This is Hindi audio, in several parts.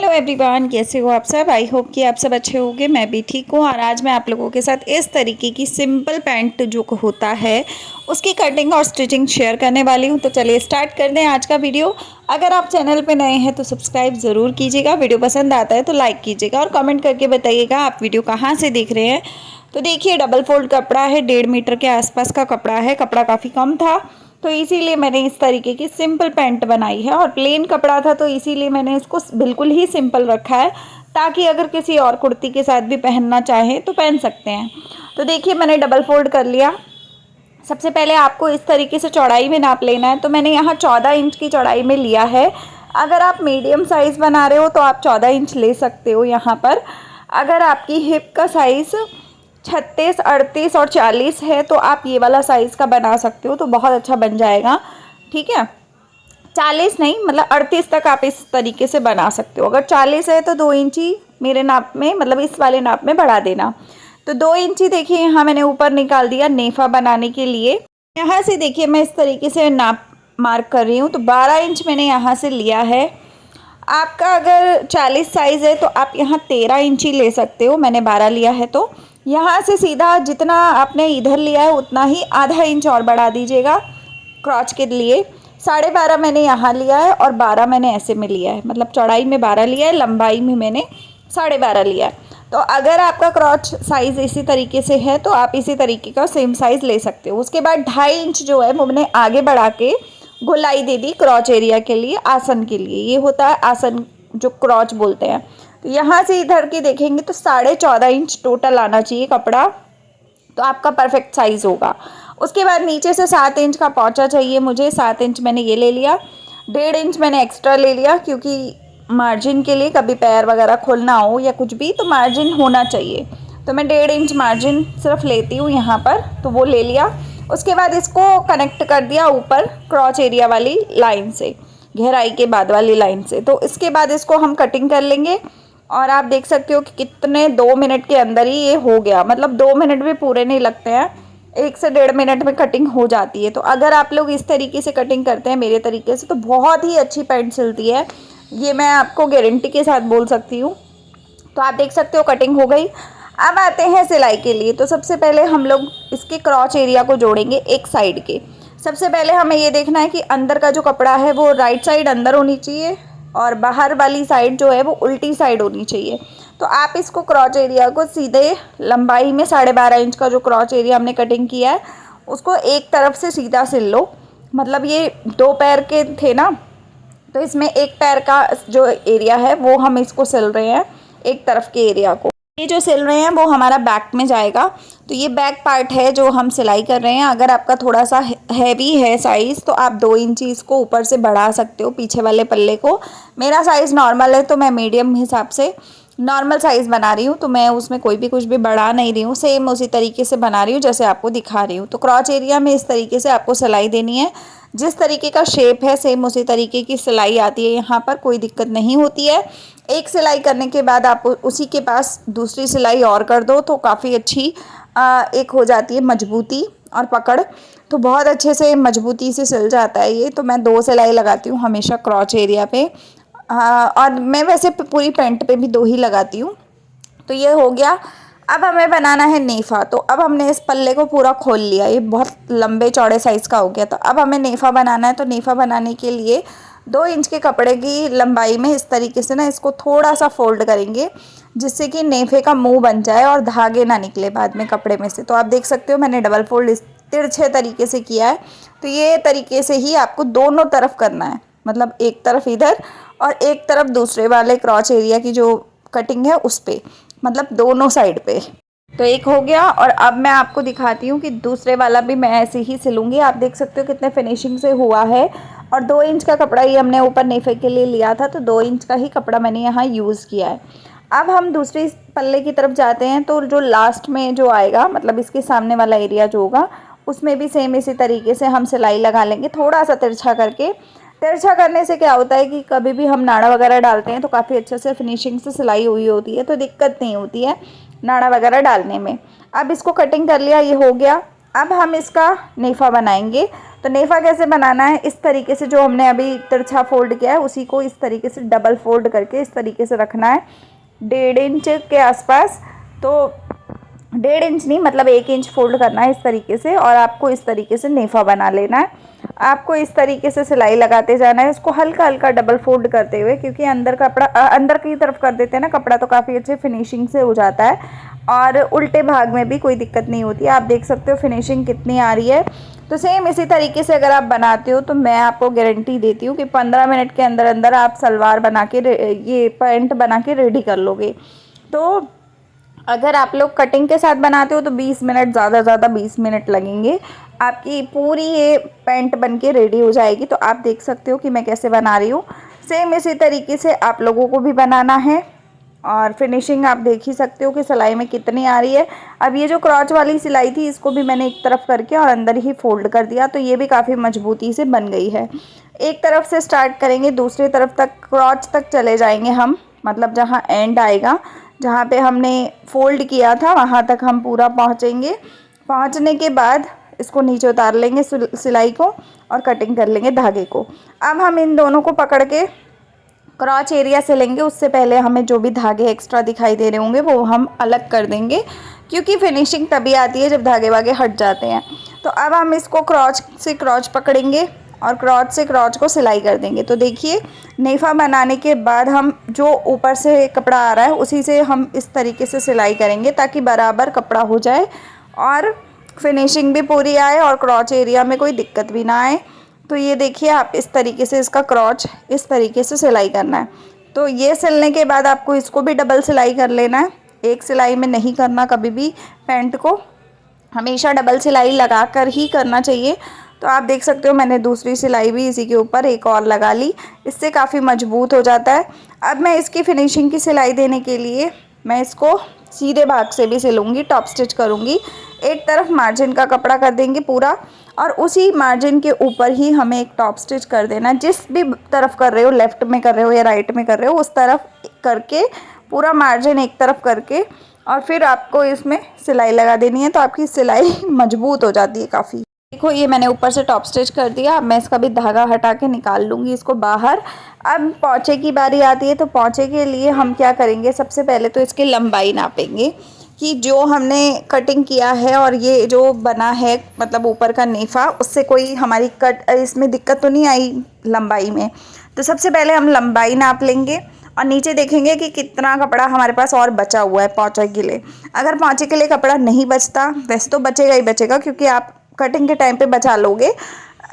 हेलो एवरीवन, कैसे हो आप सब। आई होप कि आप सब अच्छे होंगे। मैं भी ठीक हूँ। और आज मैं आप लोगों के साथ इस तरीके की सिंपल पैंट जो होता है उसकी कटिंग और स्टिचिंग शेयर करने वाली हूँ। तो चलिए स्टार्ट कर दें आज का वीडियो। अगर आप चैनल पे नए हैं तो सब्सक्राइब ज़रूर कीजिएगा, वीडियो पसंद आता है तो लाइक कीजिएगा और कमेंट करके बताइएगा आप वीडियो कहाँ से देख रहे हैं। तो देखिए, डबल फोल्ड कपड़ा है, 1.5 मीटर के आसपास का कपड़ा है। कपड़ा काफ़ी कम था तो इसीलिए मैंने इस तरीके की सिंपल पैंट बनाई है। और प्लेन कपड़ा था तो इसीलिए मैंने इसको बिल्कुल ही सिंपल रखा है, ताकि अगर किसी और कुर्ती के साथ भी पहनना चाहें तो पहन सकते हैं। तो देखिए, मैंने डबल फोल्ड कर लिया। सबसे पहले आपको इस तरीके से चौड़ाई में नाप लेना है। तो मैंने यहाँ 14 इंच की चौड़ाई में लिया है। अगर आप मीडियम साइज़ बना रहे हो तो आप 14 इंच ले सकते हो यहाँ पर। अगर आपकी हिप का साइज़ 36, 38 और 40 है तो आप ये वाला साइज़ का बना सकते हो, तो बहुत अच्छा बन जाएगा। ठीक है, 40 नहीं, मतलब 38 तक आप इस तरीके से बना सकते हो। अगर 40 है तो 2 इंची मेरे नाप में, मतलब इस वाले नाप में बढ़ा देना। तो 2 इंची देखिए यहाँ मैंने ऊपर निकाल दिया नेफा बनाने के लिए। यहाँ से देखिए मैं इस तरीके से नाप मार्क कर रही हूँ। तो 12 इंच मैंने यहाँ से लिया है। आपका अगर 40 साइज़ है तो आप यहाँ 13 इंची ले सकते हो। मैंने 12 लिया है तो यहाँ से सीधा जितना आपने इधर लिया है उतना ही आधा इंच और बढ़ा दीजिएगा क्रॉच के लिए। 12.5 मैंने यहाँ लिया है और 12 मैंने ऐसे में लिया है, मतलब चौड़ाई में 12 लिया है, लंबाई में मैंने 12.5 लिया है। तो अगर आपका क्रॉच साइज़ इसी तरीके से है तो आप इसी तरीके का सेम साइज़ ले सकते हो। उसके बाद 2.5 इंच जो है वो मैंने आगे बढ़ा के गोलाई दे दी क्रॉच एरिया के लिए, आसन के लिए। ये होता है आसन जो क्रॉच बोलते हैं। तो यहाँ से इधर की देखेंगे तो 14.5 इंच टोटल आना चाहिए कपड़ा, तो आपका परफेक्ट साइज़ होगा। उसके बाद नीचे से 7 इंच का पोंचा चाहिए मुझे। 7 इंच मैंने ये ले लिया। 1.5 इंच मैंने एक्स्ट्रा ले लिया, क्योंकि मार्जिन के लिए कभी पैर वगैरह खोलना हो या कुछ भी तो मार्जिन होना चाहिए। तो मैं 1.5 इंच मार्जिन सिर्फ लेती हूँ यहाँ पर, तो वो ले लिया। उसके बाद इसको कनेक्ट कर दिया ऊपर क्रॉच एरिया वाली लाइन से, गहराई के बाद वाली लाइन से। तो इसके बाद इसको हम कटिंग कर लेंगे। और आप देख सकते हो कि कितने 2 मिनट के अंदर ही ये हो गया, मतलब 2 मिनट भी पूरे नहीं लगते हैं, 1 से 1.5 मिनट में कटिंग हो जाती है। तो अगर आप लोग इस तरीके से कटिंग करते हैं मेरे तरीके से तो बहुत ही अच्छी पैंट सिलती है, ये मैं आपको गारंटी के साथ बोल सकती हूँ। तो आप देख सकते हो कटिंग हो गई। अब आते हैं सिलाई के लिए। तो सबसे पहले हम लोग इसके क्रॉच एरिया को जोड़ेंगे एक साइड के। सबसे पहले हमें ये देखना है कि अंदर का जो कपड़ा है वो राइट साइड अंदर होनी चाहिए और बाहर वाली साइड जो है वो उल्टी साइड होनी चाहिए। तो आप इसको क्रॉच एरिया को सीधे लंबाई में 12.5 इंच का जो क्रॉच एरिया हमने कटिंग किया है उसको एक तरफ से सीधा सिल लो। मतलब ये 2 पैर के थे ना, तो इसमें एक पैर का जो एरिया है वो हम इसको सिल रहे हैं, एक तरफ के एरिया को। ये जो सिल रहे हैं वो हमारा बैक में जाएगा। तो ये बैक पार्ट है जो हम सिलाई कर रहे हैं। अगर आपका थोड़ा सा हैवी है साइज़ तो आप 2 इंची इसको ऊपर से बढ़ा सकते हो पीछे वाले पल्ले को। मेरा साइज़ नॉर्मल है तो मैं मीडियम हिसाब से नॉर्मल साइज़ बना रही हूँ, तो मैं उसमें कोई भी कुछ भी बढ़ा नहीं रही हूँ, सेम उसी तरीके से बना रही हूँ जैसे आपको दिखा रही हूँ। तो क्रॉच एरिया में इस तरीके से आपको सिलाई देनी है। जिस तरीके का शेप है सेम उसी तरीके की सिलाई आती है, यहाँ पर कोई दिक्कत नहीं होती है। एक सिलाई करने के बाद आप उसी के पास दूसरी सिलाई और कर दो तो काफ़ी अच्छी एक हो जाती है मजबूती और पकड़, तो बहुत अच्छे से मजबूती से सिल जाता है ये। तो मैं 2 सिलाई लगाती हूँ हमेशा क्रॉच एरिया पे। और मैं वैसे पूरी पैंट पे भी 2 ही लगाती हूँ। तो ये हो गया। अब हमें बनाना है नेफा। तो अब हमने इस पल्ले को पूरा खोल लिया, ये बहुत लंबे चौड़े साइज़ का हो गया। तो अब हमें नेफा बनाना है। तो नेफा बनाने के लिए 2 इंच के कपड़े की लंबाई में इस तरीके से ना इसको थोड़ा सा फोल्ड करेंगे, जिससे कि नेफे का मुंह बन जाए और धागे ना निकले बाद में कपड़े में से। तो आप देख सकते हो मैंने डबल फोल्ड इस तिरछे तरीके से किया है। तो ये तरीके से ही आपको दोनों तरफ करना है, मतलब एक तरफ इधर और एक तरफ दूसरे वाले क्रॉच एरिया की जो कटिंग है उस पर, मतलब दोनों साइड पे। तो एक हो गया। और अब मैं आपको दिखाती हूँ कि दूसरे वाला भी मैं ऐसे ही सिलूँगी। आप देख सकते हो कितने फिनिशिंग से हुआ है। और 2 इंच का कपड़ा ही हमने ऊपर नेफे के लिए लिया था, तो 2 इंच का ही कपड़ा मैंने यहाँ यूज़ किया है। अब हम दूसरी पल्ले की तरफ जाते हैं। तो जो लास्ट में जो आएगा, मतलब इसके सामने वाला एरिया जो होगा उसमें भी सेम इसी तरीके से हम सिलाई लगा लेंगे, थोड़ा सा तिरछा करके। तिरछा करने से क्या होता है कि कभी भी हम नाड़ा वगैरह डालते हैं तो काफ़ी अच्छे से फिनिशिंग से सिलाई हुई होती है, तो दिक्कत नहीं होती है नाड़ा वगैरह डालने में। अब इसको कटिंग कर लिया, ये हो गया। अब हम इसका नेफा बनाएंगे। तो नेफा कैसे बनाना है, इस तरीके से जो हमने अभी तिरछा फोल्ड किया है उसी को इस तरीके से डबल फोल्ड करके इस तरीके से रखना है 1.5 इंच के आसपास। तो 1.5 इंच नहीं, मतलब 1 इंच फोल्ड करना है इस तरीके से, और आपको इस तरीके से नेफा बना लेना है। आपको इस तरीके से सिलाई लगाते जाना है, इसको हल्का हल्का डबल फोल्ड करते हुए, क्योंकि अंदर कपड़ा अंदर की तरफ कर देते हैं ना कपड़ा तो काफ़ी अच्छे फिनिशिंग से हो जाता है, और उल्टे भाग में भी कोई दिक्कत नहीं होती। आप देख सकते हो फिनिशिंग कितनी आ रही है। तो सेम इसी तरीके से अगर आप बनाते हो तो मैं आपको गारंटी देती हूँ कि 15 मिनट के अंदर अंदर आप सलवार बना के ये पैंट बना के रेडी कर लोगे। तो अगर आप लोग कटिंग के साथ बनाते हो तो 20 मिनट, ज़्यादा 20 मिनट लगेंगे, आपकी पूरी ये पैंट बन के रेडी हो जाएगी। तो आप देख सकते हो कि मैं कैसे बना रही हूँ। सेम इसी तरीके से आप लोगों को भी बनाना है, और फिनिशिंग आप देख ही सकते हो कि सिलाई में कितनी आ रही है। अब ये जो क्रॉच वाली सिलाई थी इसको भी मैंने एक तरफ करके और अंदर ही फोल्ड कर दिया, तो ये भी काफ़ी मजबूती से बन गई है। एक तरफ से स्टार्ट करेंगे, दूसरी तरफ तक क्रॉच तक चले जाएंगे हम, मतलब जहाँ एंड आएगा, जहाँ पे हमने फोल्ड किया था वहाँ तक हम पूरा पहुँचेंगे। पहुँचने के बाद इसको नीचे उतार लेंगे सिलाई को, और कटिंग कर लेंगे धागे को। अब हम इन दोनों को पकड़ के क्रॉच एरिया से लेंगे, उससे पहले हमें जो भी धागे एक्स्ट्रा दिखाई दे रहे होंगे वो हम अलग कर देंगे, क्योंकि फिनिशिंग तभी आती है जब धागे वागे हट जाते हैं। तो अब हम इसको क्रॉच से क्रॉच पकड़ेंगे और क्रॉच से क्रॉच को सिलाई कर देंगे। तो देखिए नेफा बनाने के बाद हम जो ऊपर से कपड़ा आ रहा है उसी से हम इस तरीके से सिलाई करेंगे, ताकि बराबर कपड़ा हो जाए और फिनिशिंग भी पूरी आए और क्रॉच एरिया में कोई दिक्कत भी ना आए। तो ये देखिए आप इस तरीके से इसका क्रॉच इस तरीके से सिलाई करना है। तो ये सिलने के बाद आपको इसको भी डबल सिलाई कर लेना है, एक सिलाई में नहीं करना कभी भी। पैंट को हमेशा डबल सिलाई लगा कर ही करना चाहिए। तो आप देख सकते हो मैंने दूसरी सिलाई भी इसी के ऊपर एक और लगा ली, इससे काफ़ी मजबूत हो जाता है। अब मैं इसकी फिनिशिंग की सिलाई देने के लिए मैं इसको सीधे भाग से भी सिलूँगी, टॉप स्टिच करूँगी। एक तरफ मार्जिन का कपड़ा कर देंगे पूरा, और उसी मार्जिन के ऊपर ही हमें एक टॉप स्टिच कर देना है। जिस भी तरफ कर रहे हो, लेफ़्ट में कर रहे हो या राइट में कर रहे हो, उस तरफ करके पूरा मार्जिन एक तरफ करके और फिर आपको इसमें सिलाई लगा देनी है। तो आपकी सिलाई मजबूत हो जाती है काफ़ी। देखो ये मैंने ऊपर से टॉप स्टिच कर दिया। अब मैं इसका भी धागा हटा के निकाल लूँगी इसको बाहर। अब पोंचे की बारी आती है। तो पोंचे के लिए हम क्या करेंगे, सबसे पहले तो इसकी लंबाई नापेंगे कि जो हमने कटिंग किया है और ये जो बना है, मतलब ऊपर का नेफा, उससे कोई हमारी कट इसमें दिक्कत तो नहीं आई लंबाई में। तो सबसे पहले हम लंबाई नाप लेंगे और नीचे देखेंगे कि कितना कपड़ा हमारे पास और बचा हुआ है पोंचे के लिए। अगर पोंचे के लिए कपड़ा नहीं बचता, वैसे तो बचेगा ही बचेगा, क्योंकि आप कटिंग के टाइम पे बचा लोगे,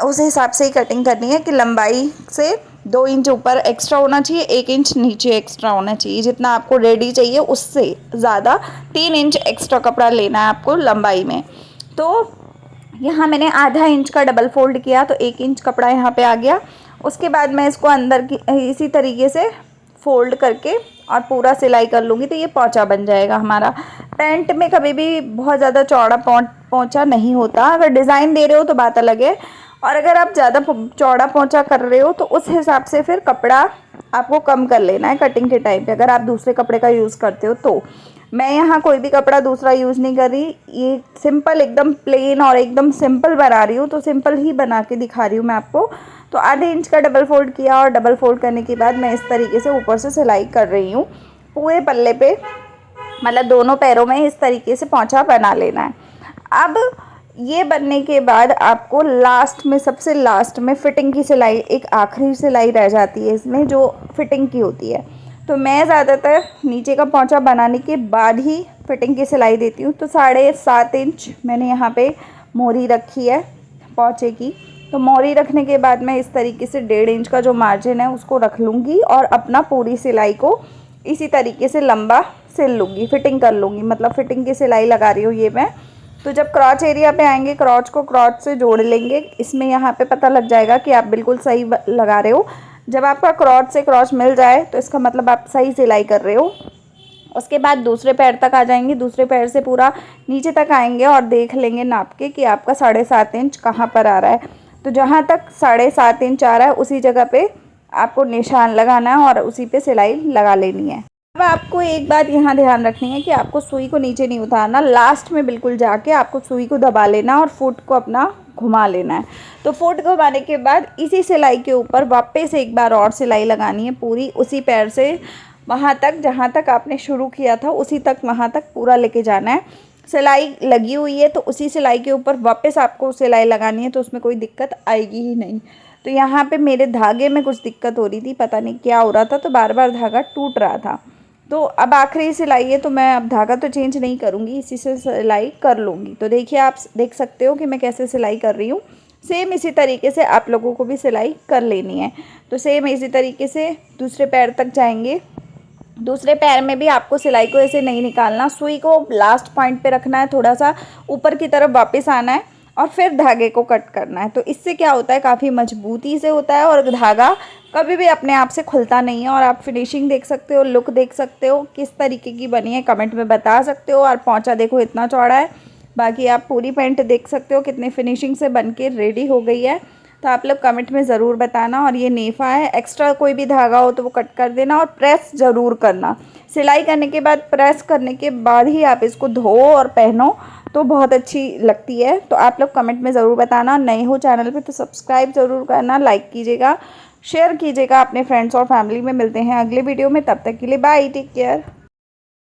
उस हिसाब से ही कटिंग करनी है कि लंबाई से 2 इंच ऊपर एक्स्ट्रा होना चाहिए, 1 इंच नीचे एक्स्ट्रा होना चाहिए। जितना आपको रेडी चाहिए उससे ज़्यादा 3 इंच एक्स्ट्रा कपड़ा लेना है आपको लंबाई में। तो यहाँ मैंने आधा इंच का डबल फोल्ड किया, तो 1 इंच कपड़ा यहाँ पे आ गया। उसके बाद मैं इसको अंदर की इसी तरीके से फोल्ड करके और पूरा सिलाई कर लूँगी, तो ये पोंचा बन जाएगा हमारा। पैंट में कभी भी बहुत ज़्यादा चौड़ा पोंचा नहीं होता। अगर डिज़ाइन दे रहे हो तो बात अलग है, और अगर आप ज़्यादा चौड़ा पोंचा कर रहे हो तो उस हिसाब से फिर कपड़ा आपको कम कर लेना है कटिंग के टाइम पे, अगर आप दूसरे कपड़े का यूज़ करते हो तो। मैं यहाँ कोई भी कपड़ा दूसरा यूज़ नहीं कर रही, ये सिंपल एकदम प्लेन और एकदम सिंपल बना रही हूँ, तो सिंपल ही बना के दिखा रही हूँ मैं आपको। तो आधे इंच का डबल फोल्ड किया और डबल फोल्ड करने के बाद मैं इस तरीके से ऊपर से सिलाई कर रही हूँ पूरे पल्ले पे, मतलब दोनों पैरों में इस तरीके से पोंचा बना लेना है। अब ये बनने के बाद आपको लास्ट में, सबसे लास्ट में फिटिंग की सिलाई, एक आखिरी सिलाई रह जाती है इसमें जो फिटिंग की होती है। तो मैं ज़्यादातर नीचे का पोंचा बनाने के बाद ही फिटिंग की सिलाई देती हूँ। तो 7.5 इंच मैंने यहाँ पे मोहरी रखी है पोंचे की। तो मोहरी रखने के बाद मैं इस तरीके से 1.5 इंच का जो मार्जिन है उसको रख लूँगी और अपना पूरी सिलाई को इसी तरीके से लंबा सिल लूँगी, फिटिंग कर लूँगी, मतलब फिटिंग की सिलाई लगा रही हूँ ये मैं। तो जब क्रॉच एरिया पे आएंगे, क्रॉच को क्रॉच से जोड़ लेंगे। इसमें यहाँ पे पता लग जाएगा कि आप बिल्कुल सही लगा रहे हो। जब आपका क्रॉच से क्रॉच मिल जाए तो इसका मतलब आप सही सिलाई कर रहे हो। उसके बाद दूसरे पैर तक आ जाएंगे, दूसरे पैर से पूरा नीचे तक आएंगे और देख लेंगे नाप के कि आपका 7.5 इंच कहाँ पर आ रहा है। तो जहाँ तक 7.5 इंच आ रहा है उसी जगह पे आपको निशान लगाना है और उसी पे सिलाई लगा लेनी है। अब आपको एक बात यहाँ ध्यान रखनी है कि आपको सुई को नीचे नहीं उतारना, लास्ट में बिल्कुल जाके आपको सुई को दबा लेना और फुट को अपना घुमा लेना है। तो फुट घुमाने के बाद इसी सिलाई के ऊपर वापस एक बार और सिलाई लगानी है पूरी उसी पैर से वहाँ तक जहाँ तक आपने शुरू किया था उसी तक वहाँ तक पूरा लेके जाना है। सिलाई लगी हुई है तो उसी सिलाई के ऊपर वापस आपको सिलाई लगानी है, तो उसमें कोई दिक्कत आएगी ही नहीं। तो यहाँ पे मेरे धागे में कुछ दिक्कत हो रही थी, पता नहीं क्या हो रहा था, तो बार बार धागा टूट रहा था। तो अब आखिरी सिलाई है तो मैं अब धागा तो चेंज नहीं करूँगी, इसी से सिलाई कर लूँगी। तो देखिए आप देख सकते हो कि मैं कैसे सिलाई कर रही हूँ। सेम इसी तरीके से आप लोगों को भी सिलाई कर लेनी है। तो सेम इसी तरीके से दूसरे पैर तक जाएंगे। दूसरे पैर में भी आपको सिलाई को ऐसे नहीं निकालना, सुई को लास्ट पॉइंट पे रखना है, थोड़ा सा ऊपर की तरफ वापस आना है और फिर धागे को कट करना है। तो इससे क्या होता है, काफ़ी मजबूती से होता है और धागा कभी भी अपने आप से खुलता नहीं है। और आप फिनिशिंग देख सकते हो, लुक देख सकते हो किस तरीके की बनी है, कमेंट में बता सकते हो। और पोंचा देखो इतना चौड़ा है। बाकी आप पूरी पैंट देख सकते हो कितनी फिनिशिंग से बन के रेडी हो गई है। तो आप लोग कमेंट में ज़रूर बताना। और ये नेफा है, एक्स्ट्रा कोई भी धागा हो तो वो कट कर देना और प्रेस ज़रूर करना। सिलाई करने के बाद प्रेस करने के बाद ही आप इसको धो और पहनो तो बहुत अच्छी लगती है। तो आप लोग कमेंट में ज़रूर बताना। नए हो चैनल पे तो सब्सक्राइब ज़रूर करना, लाइक कीजिएगा, शेयर कीजिएगा अपने फ्रेंड्स और फैमिली में। मिलते हैं अगले वीडियो में, तब तक के लिए बाय, टेक केयर।